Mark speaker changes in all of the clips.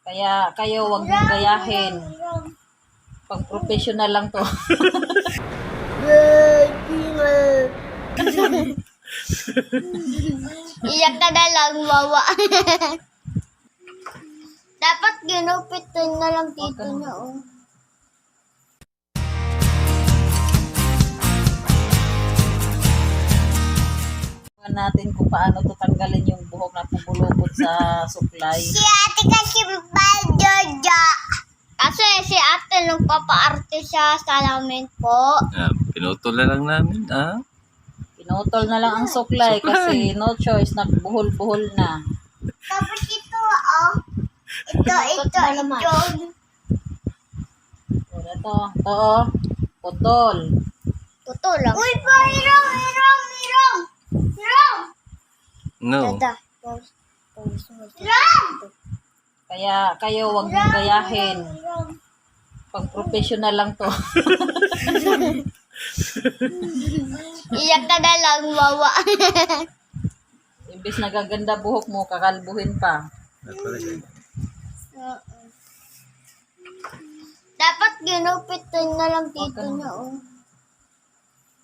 Speaker 1: Kaya kayo wag mong gayahin. Pang professional lang to.
Speaker 2: Iyak ka na lang, wawa. Dapat ginupitin na lang dito niya, oh.
Speaker 1: Natin kung paano to tanggalin yung buhok na pumulupot sa suklay.
Speaker 2: Si ate kasi Jojo. Kasi si ate nung papaarte siya sa salamin po.
Speaker 3: Pinutol na lang namin,
Speaker 1: Pinutol na lang ang suklay kasi no choice, nagbuhol-buhol na.
Speaker 2: Tapos ito, oh. Ito.
Speaker 1: Ito, putol.
Speaker 2: Totoo lang. Uy, pa, hirong.
Speaker 3: No.
Speaker 2: Dada.
Speaker 1: Kaya kayo wag mong gayahin. Pang professional lang to.
Speaker 2: Iyak ka na lang, wawa.
Speaker 1: Imbis nagaganda buhok mo, kakalbuhin pa.
Speaker 2: Dapat ginupitin na lang dito niya, oh.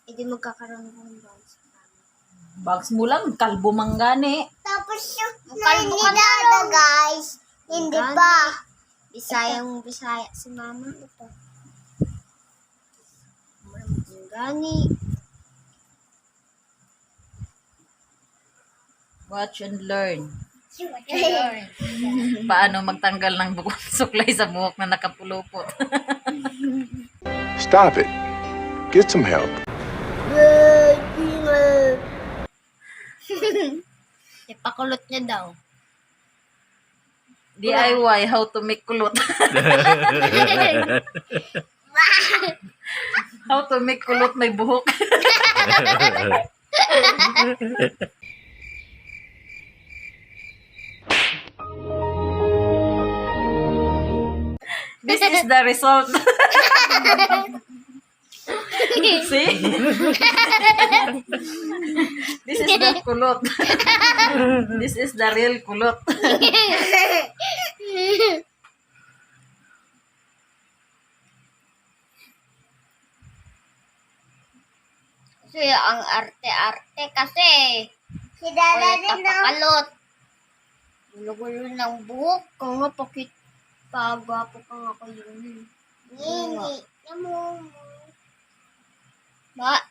Speaker 2: Hindi magkakaroon ng bounce.
Speaker 1: Bags mo lang, kalbo manggani.
Speaker 2: Tapos yung kalbo ka na, guys. Hindi pa. Bisaya si mama. Ito. Gani.
Speaker 1: Watch and learn. Paano magtanggal ng bukong suklay sa buhok na nakapulupot.
Speaker 4: Stop it. Get some help.
Speaker 2: Ipakulot niya daw.
Speaker 1: DIY, how to make kulot. How to make kulot may buhok. This is the result. See? This is the kulot. This is the real kulot.
Speaker 2: Kasi ang arte-arte kasi. Si Dada din pakalot. Gulo-gulo ng buhok. Kung nga pakit pagwapo ka nga ko yun. Hindi.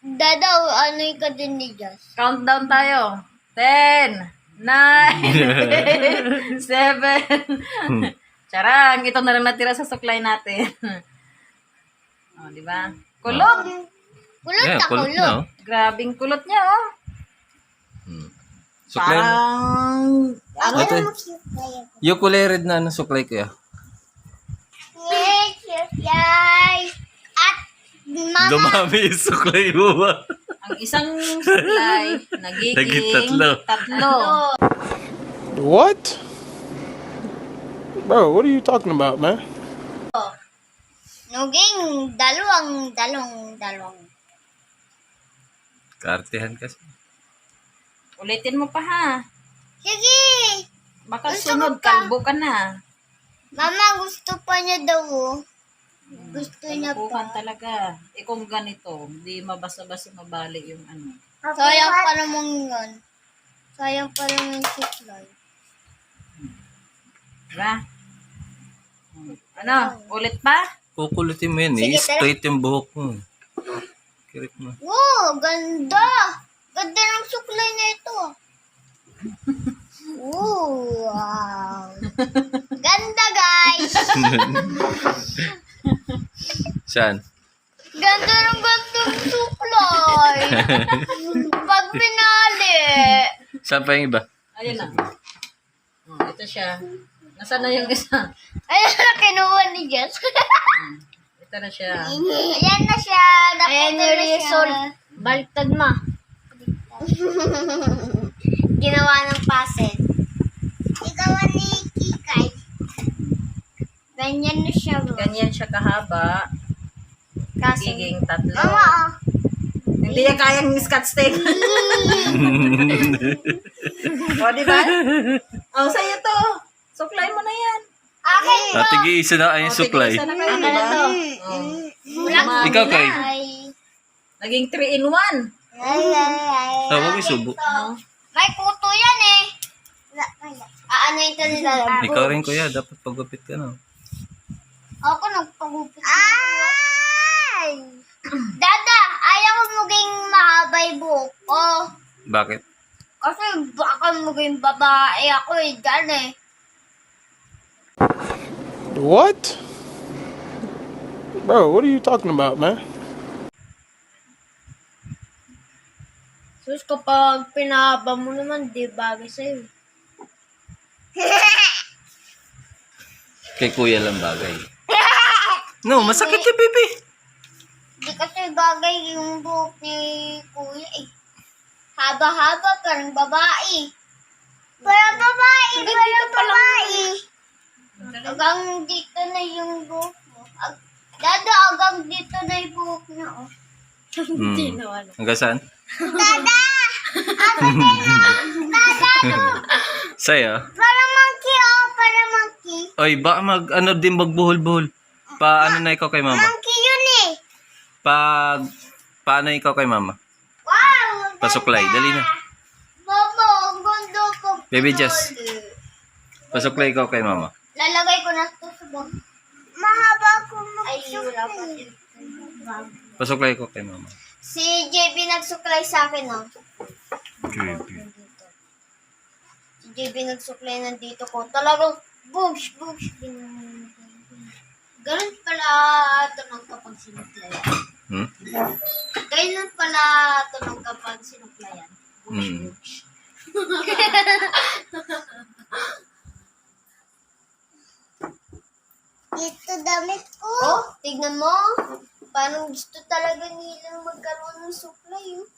Speaker 2: Dadaw, ano yung ka din ni Jess?
Speaker 1: Countdown tayo. 10, 9, 7. Charang, ito na lang natira sa suklay natin. Oh, di ba? Kulot.
Speaker 2: Kulot
Speaker 3: Yeah,
Speaker 2: na
Speaker 3: kulot
Speaker 2: kulot.
Speaker 3: na, oh.
Speaker 1: Grabing kulot niya, oh.
Speaker 3: Suklay na.
Speaker 1: Parang,
Speaker 3: Ate, yung kulay red na suklay ko,
Speaker 2: Yay! At mama,
Speaker 3: Dumami yung suklay mo ba?
Speaker 1: ang isang suklay, nagiging
Speaker 3: Naging tatlo.
Speaker 4: What? Bro, what are you talking about, man?
Speaker 2: naging dalawang.
Speaker 3: Kaartehan kasi.
Speaker 1: Ulitin mo pa, ha?
Speaker 2: Sige!
Speaker 1: Baka
Speaker 2: Gusto
Speaker 1: sunod,
Speaker 2: mo pa?
Speaker 1: kalbo ka na.
Speaker 2: Mama, gusto pa niya daw, oh. Gusto niya
Speaker 1: Kalbuhan
Speaker 2: pa.
Speaker 1: talaga. Eh kung ganito, hindi mabasa-basa mabali yung ano.
Speaker 2: Sayang pa naman yun. Sayang pa naman yung suklay.
Speaker 1: Diba? Ano? Ulit pa?
Speaker 3: Kukulutin mo yan,
Speaker 2: Sige,
Speaker 3: straight yung buhok mo. Kirit mo.
Speaker 2: Wow, ganda! Ganda ng suklay na ito. Ooh, wow. Ganda, guys!
Speaker 3: Saan?
Speaker 2: Ganda ng gandang suklay. Pag pinali.
Speaker 3: Saan pa yung iba?
Speaker 1: Ayun na. Oh, ito siya. Nasaan na yung isa?
Speaker 2: Ayan na kinuha ni Jess.
Speaker 1: Ito na siya.
Speaker 2: Ayan na siya. Ayan na result. Baliktad ma. Ginawa ng paset. Ikaw ni Kikay. Ganyan na siya.
Speaker 1: Ganyan siya kahaba.
Speaker 2: Kasi,
Speaker 1: Giging tatlo.
Speaker 2: Mama,
Speaker 1: Hindi niya kayang scotch tape. O, di ba? O, sa'yo to. Suklay mo na yan.
Speaker 2: Akin to.
Speaker 3: Tig-isa na ay
Speaker 1: O,
Speaker 3: supply.
Speaker 1: tig-isa na kayo,
Speaker 2: Ano
Speaker 1: diba?
Speaker 2: na to?
Speaker 1: Oh.
Speaker 2: Walang
Speaker 3: Ikaw, Kay.
Speaker 2: kulay.
Speaker 1: Naging 3 in 1.
Speaker 3: Huwag isubo.
Speaker 2: May kuto yan eh. Ano ito nila?
Speaker 3: Ikaw rin, kuya. Dapat pagupit ka na.
Speaker 2: Ako nagpagupit. Ay! Dada, ayaw ko maging mahaba yung buhok ko.
Speaker 3: Bakit?
Speaker 2: Kasi baka maging babae ako eh, dyan eh.
Speaker 4: What? Bro, what are you talking about, man?
Speaker 2: Sus, kapag pinahaba mo naman, di bagay sa'yo.
Speaker 3: Kay kuya lang bagay. No, masakit yung baby.
Speaker 2: Di kasi bagay yung buhok ni kuya eh. Haba-haba, parang babae. Parang babae, parang babae. Hanggang dito na yung buhok mo. Dada, hanggang dito na yung buhok niya, oh.
Speaker 3: Hmm. Hanggang saan?
Speaker 2: Dada!
Speaker 3: Sa'yo?
Speaker 2: Parang monkey, oh, parang monkey.
Speaker 3: Oy, baka ano din magbuhol-buhol. Paano na ikaw kay mama?
Speaker 2: Monkey yun eh.
Speaker 3: Paano ikaw kay mama?
Speaker 2: Wow!
Speaker 3: Pasuklay, dali na.
Speaker 2: Mama, ang ganda ko.
Speaker 3: Baby Jess. Pasuklay ikaw kay mama.
Speaker 2: Lalagay ko na ito sa bag. Mahaba ko magsuklay. Ay, wala pa.
Speaker 3: Pasuklay ikaw kay mama.
Speaker 2: Si JB nagsuklay sa akin, oh. Si JB nagsuklay nandito ko. Talagang bugs. Ganun pala tunog kapag sinuklayan.
Speaker 3: Hmm?
Speaker 2: Ganun pala tunog kapag sinuklayan.
Speaker 3: Hmm.
Speaker 2: Ito damit ko. Oh, tignan mo. Parang gusto talaga nilang magkaroon ng suklay, oh.